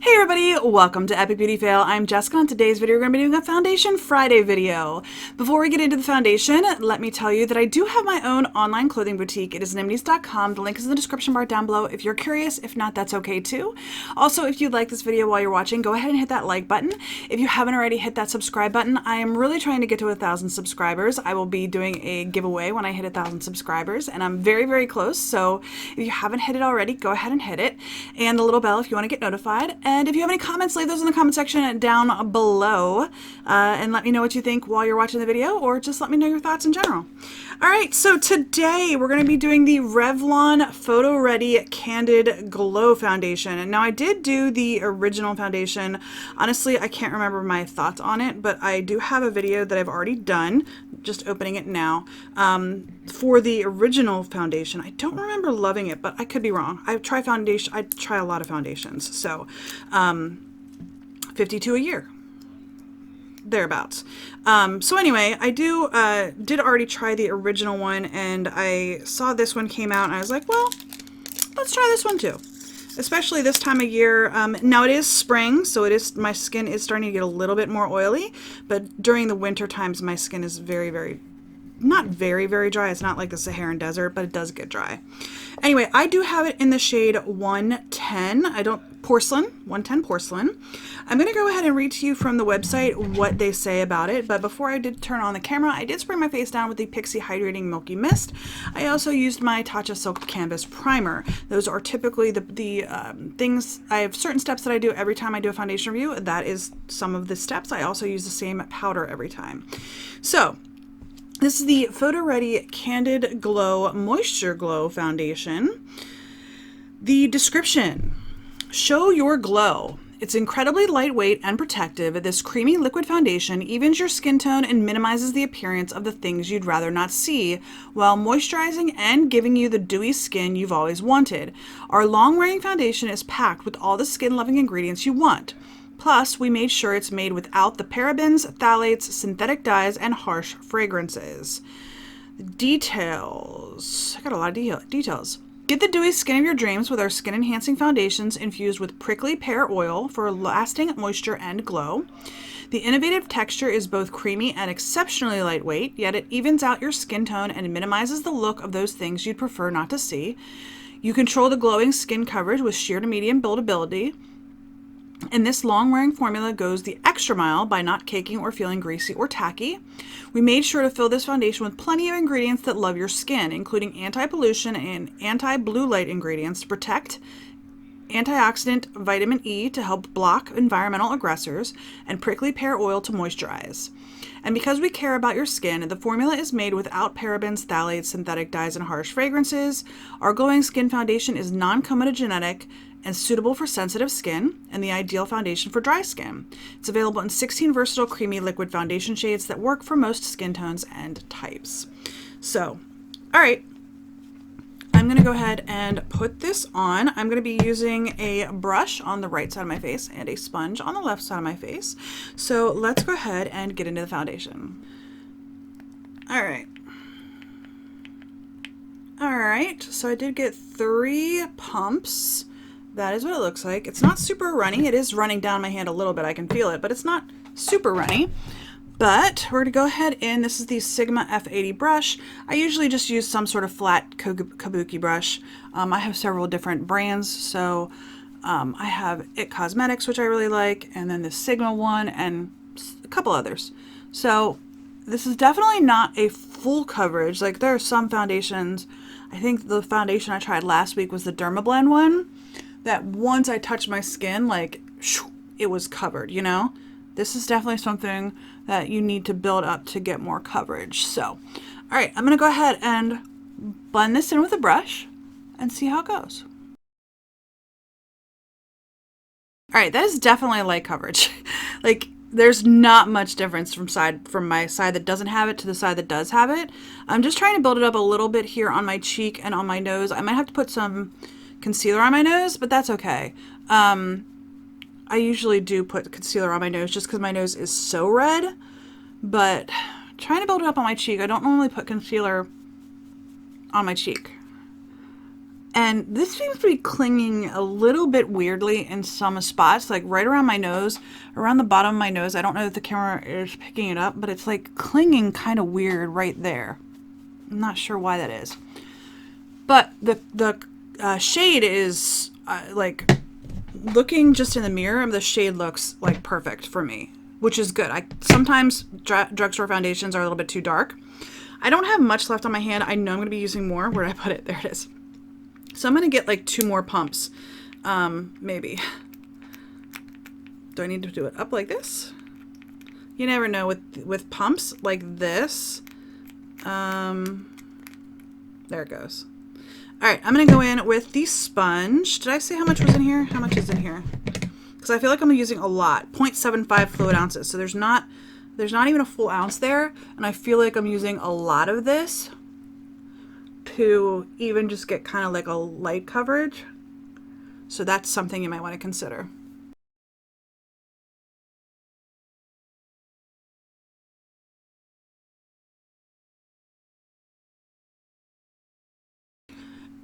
Hey everybody, welcome to Epic Beauty Fail. I'm Jessica. On today's video, we're going to be doing a Foundation Friday video. Before we get into the foundation, let me tell you that I do have my own online clothing boutique. It is nimnies.com. The link is in the description bar down below if you're curious. If not, that's okay too. Also, if you like this video while you're watching, go ahead and hit that like button. If you haven't already, hit that subscribe button. I am really trying to get to 1,000 subscribers. I will be doing a giveaway when I hit 1,000 subscribers, and I'm very, very close. So if you haven't hit it already, go ahead and hit it. And the little bell if you want to get notified. And if you have any comments, leave those in the comment section down below and let me know what you think while you're watching the video, or just let me know your thoughts in general. All right, so today we're going to be doing the Revlon Photo Ready Candid Glow Foundation. And now I did do the original foundation. Honestly, I can't remember my thoughts on it, but I do have a video that I've already done, just opening it now, for the original foundation. I don't remember loving it, but I could be wrong. I try a lot of foundations, so 52 a year, thereabouts. So anyway, I did already try the original one, and I saw this one came out, and I was like, well, let's try this one too. Especially this time of year. Now it is spring, so my skin is starting to get a little bit more oily, but during the winter times, my skin is not very, very dry. It's not like the Saharan desert, but it does get dry. Anyway, I do have it in the shade 110. 110 Porcelain. I'm going to go ahead and read to you from the website what they say about it, but before I did turn on the camera, I did spray my face down with the Pixie Hydrating Milky Mist. I also used my Tatcha Silk Canvas Primer. Those are typically the things. I have certain steps that I do every time I do a foundation review. That is some of the steps. I also use the same powder every time. So, this is the Photo Ready Candid Glow Moisture Glow Foundation. The description: show your glow. It's incredibly lightweight and protective. This creamy liquid foundation evens your skin tone and minimizes the appearance of the things you'd rather not see, while moisturizing and giving you the dewy skin you've always wanted. Our long-wearing foundation is packed with all the skin-loving ingredients you want. Plus, we made sure it's made without the parabens, phthalates, synthetic dyes, and harsh fragrances. Details. I got a lot of details. Get the dewy skin of your dreams with our skin-enhancing foundations infused with prickly pear oil for lasting moisture and glow. The innovative texture is both creamy and exceptionally lightweight, yet it evens out your skin tone and minimizes the look of those things you'd prefer not to see. You control the glowing skin coverage with sheer to medium buildability. And this long-wearing formula goes the extra mile by not caking or feeling greasy or tacky. We made sure to fill this foundation with plenty of ingredients that love your skin, including anti-pollution and anti-blue light ingredients to protect, antioxidant vitamin E to help block environmental aggressors, and prickly pear oil to moisturize. And because we care about your skin, the formula is made without parabens, phthalates, synthetic dyes, and harsh fragrances. Our glowing skin foundation is non-comedogenic and suitable for sensitive skin, and the ideal foundation for dry skin. It's available in 16 versatile creamy liquid foundation shades that work for most skin tones and types. So, all right, I'm gonna go ahead and put this on. I'm gonna be using a brush on the right side of my face and a sponge on the left side of my face. So let's go ahead and get into the foundation. All right. All right, so I did get 3 pumps. That is what it looks like. It's not super runny. It is running down my hand a little bit. I can feel it, but it's not super runny. But we're going to go ahead and this is the Sigma F80 brush. I usually just use some sort of flat kabuki brush. I have several different brands. So I have It Cosmetics, which I really like, and then the Sigma one and a couple others. So this is definitely not a full coverage. Like there are some foundations. I think the foundation I tried last week was the Dermablend one, that once I touched my skin, like, it was covered, you know? This is definitely something that you need to build up to get more coverage. So, all right, I'm gonna go ahead and blend this in with a brush and see how it goes. All right, that is definitely light coverage. Like, there's not much difference from my side that doesn't have it to the side that does have it. I'm just trying to build it up a little bit here on my cheek and on my nose. I might have to put some concealer on my nose, but that's okay. I usually do put concealer on my nose just because my nose is so red, but trying to build it up on my cheek. I don't normally put concealer on my cheek. And this seems to be clinging a little bit weirdly in some spots, like right around my nose, around the bottom of my nose. I don't know if the camera is picking it up, but it's like clinging kind of weird right there. I'm not sure why that is. But the shade is like, looking just in the mirror, the shade looks like perfect for me, which is good. Sometimes drugstore foundations are a little bit too dark. I don't have much left on my hand. I know I'm going to be using more. Where did I put it? There it is. So I'm going to get like 2 more pumps, maybe. Do I need to do it up like this? You never know with pumps like this. There it goes. All right, I'm going to go in with the sponge. Did I say how much was in here? How much is in here? Because I feel like I'm using a lot. 0.75 fluid ounces. So there's not even a full ounce there. And I feel like I'm using a lot of this to even just get kind of like a light coverage. So that's something you might want to consider.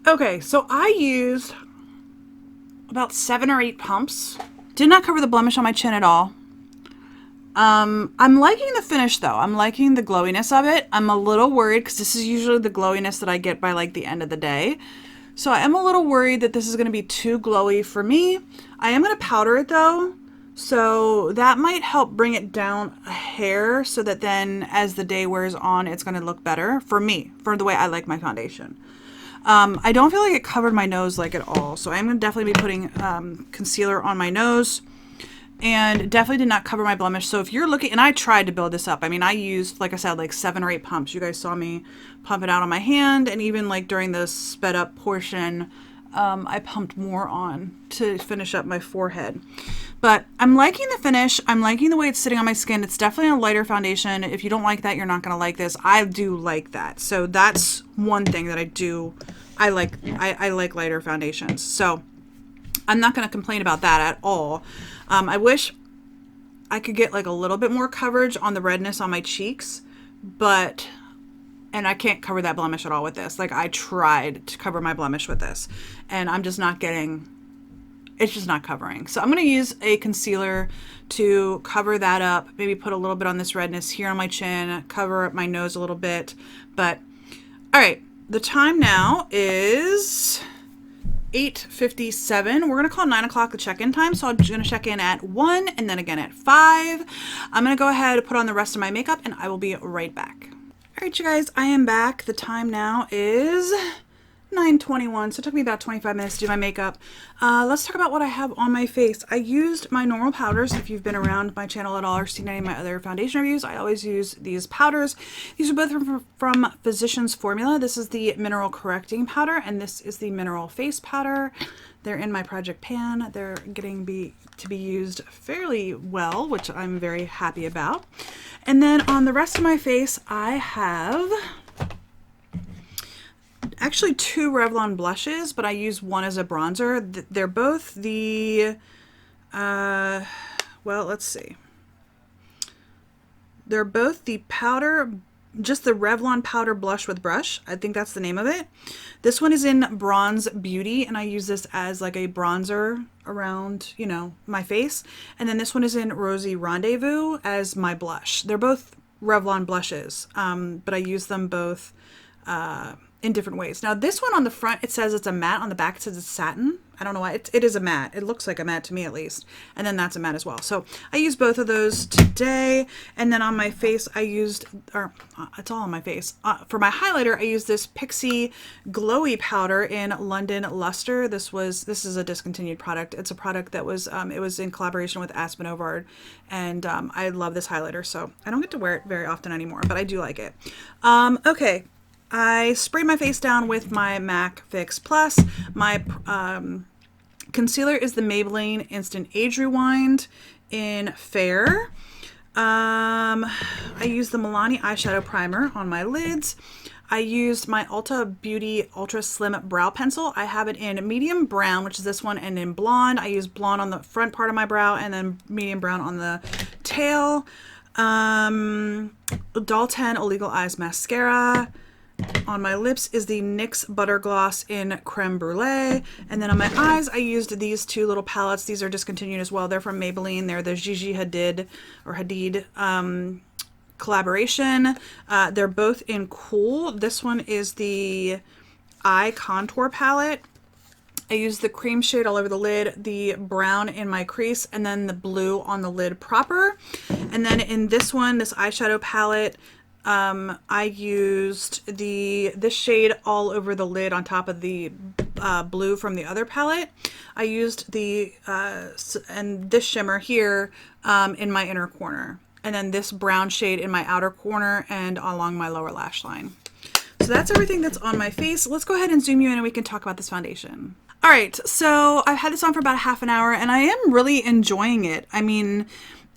Okay, so I used about 7 or 8 pumps. Did not cover the blemish on my chin at all. I'm liking the finish though. I'm liking the glowiness of it. I'm a little worried because this is usually the glowiness that I get by like the end of the day. So I am a little worried that this is going to be too glowy for me. I am going to powder it though. So that might help bring it down a hair so that then as the day wears on, it's going to look better for me, for the way I like my foundation. I don't feel like it covered my nose like at all. So I'm going to definitely be putting concealer on my nose. And definitely did not cover my blemish. So if you're looking, and I tried to build this up. I mean, I used, like I said, like 7 or 8 pumps. You guys saw me pump it out on my hand. And even like during the sped up portion, I pumped more on to finish up my forehead. But I'm liking the finish. I'm liking the way it's sitting on my skin. It's definitely a lighter foundation. If you don't like that, you're not going to like this. I do like that. So that's one thing that I do. I like lighter foundations. So I'm not going to complain about that at all. I wish I could get like a little bit more coverage on the redness on my cheeks, and I can't cover that blemish at all with this. Like I tried to cover my blemish with this and I'm just not getting, it's just not covering. So I'm going to use a concealer to cover that up, maybe put a little bit on this redness here on my chin, cover up my nose a little bit. But all right, the time now is 8:57. We're going to call 9 o'clock the check-in time. So I'm going to check in at 1 and then again at 5. I'm going to go ahead and put on the rest of my makeup and I will be right back. All right, you guys, I am back. The time now is 9:21. So it took me about 25 minutes to do my makeup. Let's talk about what I have on my face. I used my normal powders. If you've been around my channel at all or seen any of my other foundation reviews, I always use these powders. These are both from Physicians Formula. This is the Mineral Correcting Powder, and this is the Mineral Face Powder. They're in my project pan. They're getting to be used fairly well, which I'm very happy about. And then on the rest of my face, I have actually 2 Revlon blushes, but I use one as a bronzer. They're both the, well, let's see. They're both the powder, just the Revlon powder blush with brush. I think that's the name of it. This one is in Bronze Beauty, and I use this as like a bronzer around, you know, my face. And then this one is in Rosy Rendezvous as my blush. They're both Revlon blushes, but I use them both in different ways. Now this one on the front, it says it's a matte. On the back it says it's satin. I don't know why. It is a matte. It looks like a matte to me at least. And then that's a matte as well. So I used both of those today. And then on my face I used, or it's all on my face. For my highlighter I used this Pixie Glowy powder in London Luster. This is a discontinued product. It's a product that was, it was in collaboration with Aspen Ovard. And I love this highlighter. So I don't get to wear it very often anymore, but I do like it. Okay. I sprayed my face down with my MAC Fix Plus. My concealer is the Maybelline Instant Age Rewind in Fair. I used the Milani eyeshadow primer on my lids. I used my Ulta Beauty Ultra Slim Brow Pencil. I have it in medium brown, which is this one, and in blonde. I use blonde on the front part of my brow and then medium brown on the tail. Doll 10 Illegal Eyes Mascara. On my lips is the NYX Butter Gloss in Creme Brulee. And then on my eyes, I used these two little palettes. These are discontinued as well. They're from Maybelline. They're the Gigi Hadid or Hadid collaboration. They're both in Cool. This one is the Eye Contour Palette. I used the cream shade all over the lid, the brown in my crease, and then the blue on the lid proper. And then in this one, this eyeshadow palette, I used this shade all over the lid on top of the blue from the other palette. I used and this shimmer here in my inner corner. And then this brown shade in my outer corner and along my lower lash line. So that's everything that's on my face. Let's go ahead and zoom you in and we can talk about this foundation. All right, so I've had this on for about half an hour and I am really enjoying it. I mean,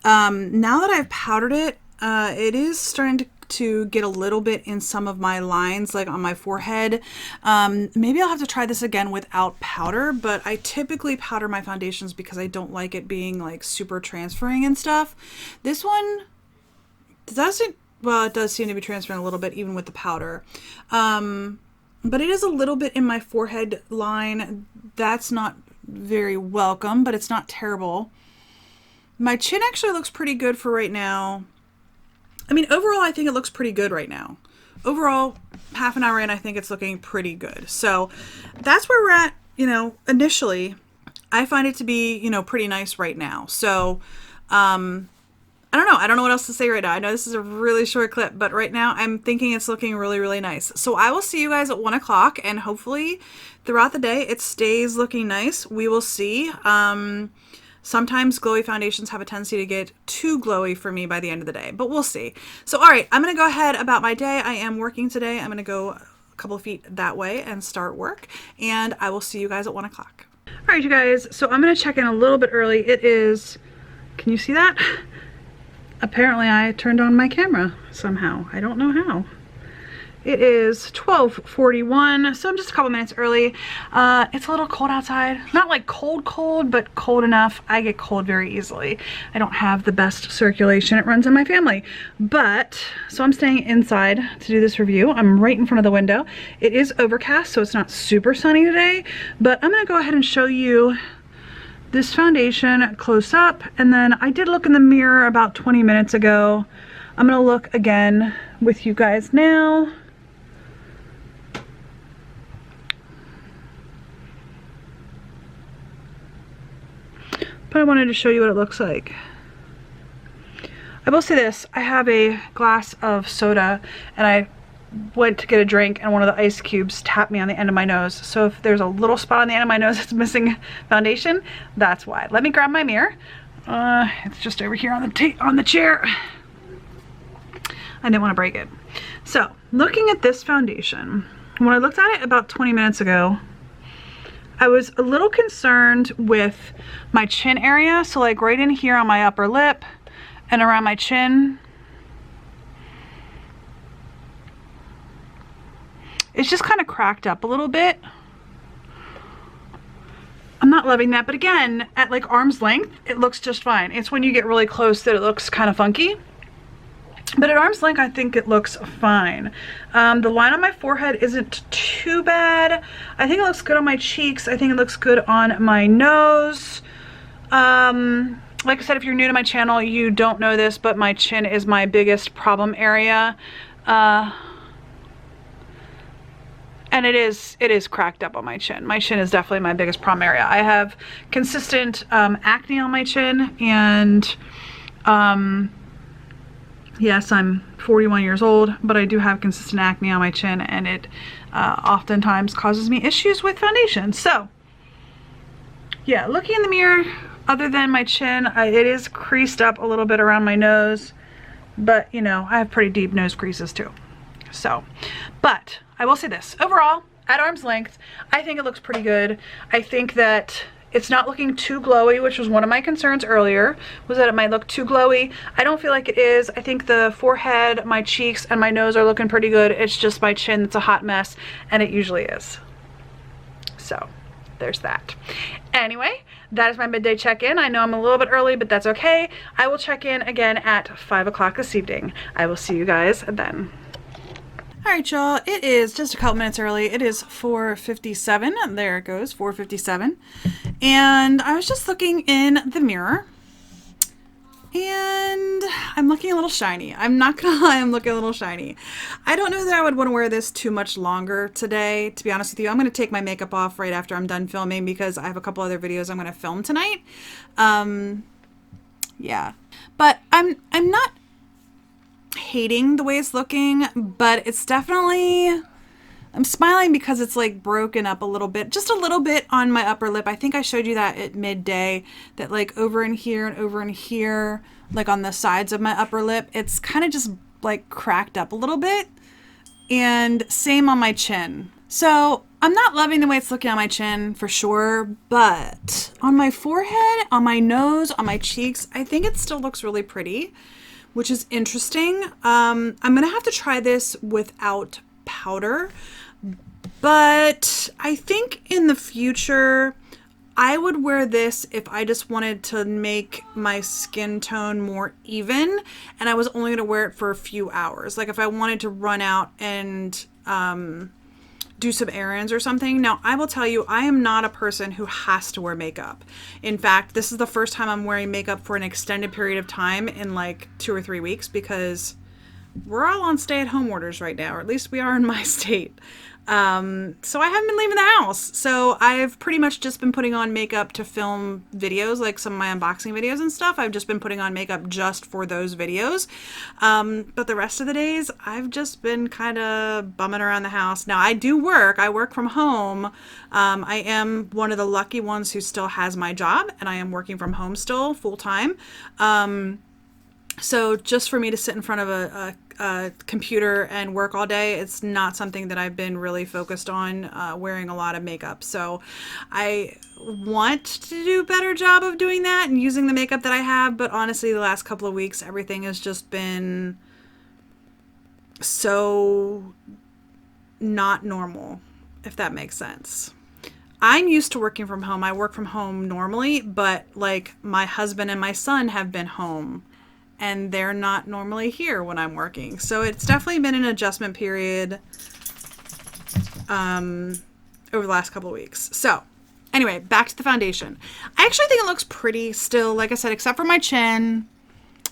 now that I've powdered it, it is starting to get a little bit in some of my lines, like on my forehead. Maybe I'll have to try this again without powder, but I typically powder my foundations because I don't like it being like super transferring and stuff. This one doesn't, well, it does seem to be transferring a little bit even with the powder. But it is a little bit in my forehead line. That's not very welcome, but it's not terrible. My chin actually looks pretty good for right now. I mean, overall, I think it looks pretty good right now. Overall, half an hour in, I think it's looking pretty good. So that's where we're at, you know, initially. I find it to be, you know, pretty nice right now. So, I don't know. I don't know what else to say right now. I know this is a really short clip, but right now I'm thinking it's looking really, really nice. So I will see you guys at 1 o'clock and hopefully throughout the day it stays looking nice. We will see. Sometimes glowy foundations have a tendency to get too glowy for me by the end of the day, but we'll see. So, all right, I'm going to go ahead about my day. I am working today. I'm going to go a couple of feet that way and start work, and I will see you guys at 1 o'clock. All right, you guys, so I'm going to check in a little bit early. It is, can you see that? Apparently I turned on my camera somehow. I don't know how. It is 12:41, so I'm just a couple minutes early. It's a little cold outside. Not like cold, but cold enough. I get cold very easily. I don't have the best circulation. It runs in my family. But, so I'm staying inside to do this review. I'm right in front of the window. It is overcast, so it's not super sunny today. But I'm going to go ahead and show you this foundation close up, and then I did look in the mirror about 20 minutes ago. I'm gonna look again with you guys now. But I wanted to show you what it looks like. I will say this, I have a glass of soda and I went to get a drink and one of the ice cubes tapped me on the end of my nose. So if there's a little spot on the end of my nose that's missing foundation, that's why. Let me grab my mirror. It's just over here on the chair. I didn't want to break it. So looking at this foundation, when I looked at it about 20 minutes ago, I was a little concerned with my chin area. So like right in here on my upper lip and around my chin, it's just kind of cracked up a little bit. I'm not loving that, but again, at like arm's length, it looks just fine. It's when you get really close that it looks kind of funky. But at arm's length, I think it looks fine. The line on my forehead isn't too bad. I think it looks good on my cheeks. I think it looks good on my nose. Like I said, if you're new to my channel, you don't know this, but my chin is my biggest problem area. And it is cracked up on my chin. My chin is definitely my biggest problem area. I have consistent acne on my chin, and yes, I'm 41 years old, but I do have consistent acne on my chin, and it oftentimes causes me issues with foundation. So yeah, looking in the mirror, other than my chin, it is creased up a little bit around my nose, but you know, I have pretty deep nose creases too. So, but I will say this, overall, at arm's length, I think it looks pretty good. I think that it's not looking too glowy, which was one of my concerns earlier, was that it might look too glowy. I don't feel like it is. I think the forehead, my cheeks, and my nose are looking pretty good. It's just my chin that's a hot mess, and it usually is. So, there's that. Anyway, that is my midday check-in. I know I'm a little bit early, but that's okay. I will check in again at 5 o'clock this evening. I will see you guys then. All right, y'all, it is just a couple minutes early. It is 4:57. There it goes, 4:57. And I was just looking in the mirror and I'm looking a little shiny. I'm not gonna lie, I'm looking a little shiny. I don't know that I would want to wear this too much longer today, to be honest with you. I'm gonna take my makeup off right after I'm done filming because I have a couple other videos I'm gonna film tonight. Yeah. But I'm not hating the way it's looking, but it's definitely, I'm smiling because it's like broken up a little bit, just a little bit on my upper lip. I think I showed you that at midday, that like over in here and over in here, like on the sides of my upper lip, it's kind of just like cracked up a little bit. And same on my chin. So I'm not loving the way it's looking on my chin for sure, but on my forehead, on my nose, on my cheeks, I think it still looks really pretty, which is interesting. I'm gonna have to try this without powder, but I think in the future, I would wear this if I just wanted to make my skin tone more even, and I was only gonna wear it for a few hours. Like if I wanted to run out and do some errands or something. Now, I will tell you, I am not a person who has to wear makeup. In fact, this is the first time I'm wearing makeup for an extended period of time in like 2 or 3 weeks because we're all on stay-at-home orders right now, or at least we are in my state. So I haven't been leaving the house. So I've pretty much just been putting on makeup to film videos, like some of my unboxing videos and stuff. I've just been putting on makeup just for those videos. But the rest of the days, I've just been kind of bumming around the house. Now I do work. I work from home. I am one of the lucky ones who still has my job, and I am working from home still full time. So just for me to sit in front of a computer and work all day, it's not something that I've been really focused on wearing a lot of makeup. So I want to do a better job of doing that and using the makeup that I have. But honestly, the last couple of weeks, everything has just been so not normal, if that makes sense. I'm used to working from home. I work from home normally, but like my husband and my son have been home and they're not normally here when I'm working. So it's definitely been an adjustment period over the last couple of weeks. So anyway, back to the foundation. I actually think it looks pretty still, like I said, except for my chin.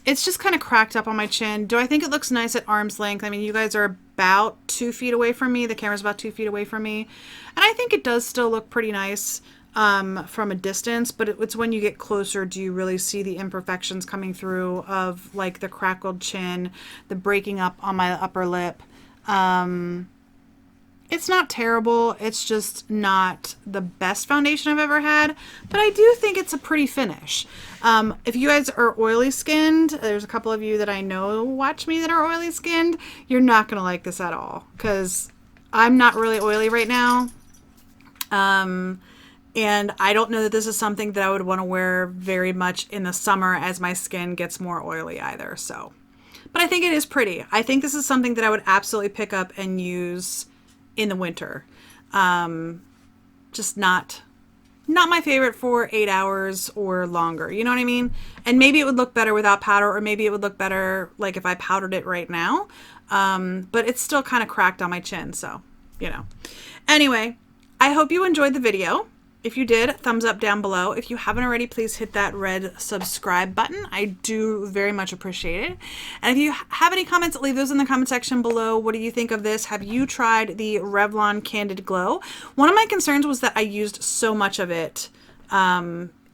It's just kind of cracked up on my chin. Do I think it looks nice at arm's length? I mean, you guys are about 2 feet away from me. The camera's about 2 feet away from me. And I think it does still look pretty nice from a distance, but it's when you get closer do you really see the imperfections coming through of like the crackled chin, the breaking up on my upper lip. It's not terrible. It's just not the best foundation I've ever had, but I do think it's a pretty finish. If you guys are oily skinned, there's a couple of you that I know watch me that are oily skinned, you're not going to like this at all because I'm not really oily right now. And I don't know that this is something that I would want to wear very much in the summer as my skin gets more oily either. So, but I think it is pretty. I think this is something that I would absolutely pick up and use in the winter. Just not my favorite for 8 hours or longer. You know what I mean? And maybe it would look better without powder, or maybe it would look better like if I powdered it right now. But it's still kind of cracked on my chin. So, you know. Anyway, I hope you enjoyed the video. If you did, thumbs up down below. If you haven't already, please hit that red subscribe button. I do very much appreciate it. And if you have any comments, leave those in the comment section below. What do you think of this? Have you tried the Revlon Candid Glow? One of my concerns was that I used so much of it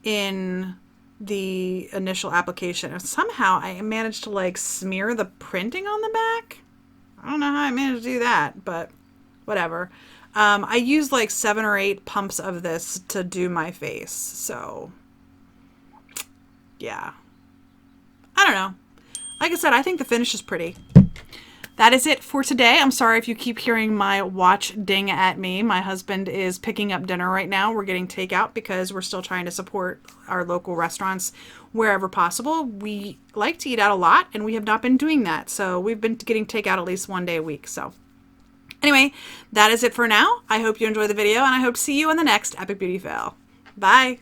in the initial application. And somehow I managed to like smear the printing on the back. I don't know how I managed to do that, but whatever. I used like 7 or 8 pumps of this to do my face. So, yeah. I don't know. Like I said, I think the finish is pretty. That is it for today. I'm sorry if you keep hearing my watch ding at me. My husband is picking up dinner right now. We're getting takeout because we're still trying to support our local restaurants wherever possible. We like to eat out a lot, and we have not been doing that. So we've been getting takeout at least 1 day a week. So anyway, that is it for now. I hope you enjoyed the video, and I hope to see you on the next Epic Beauty Fail. Bye!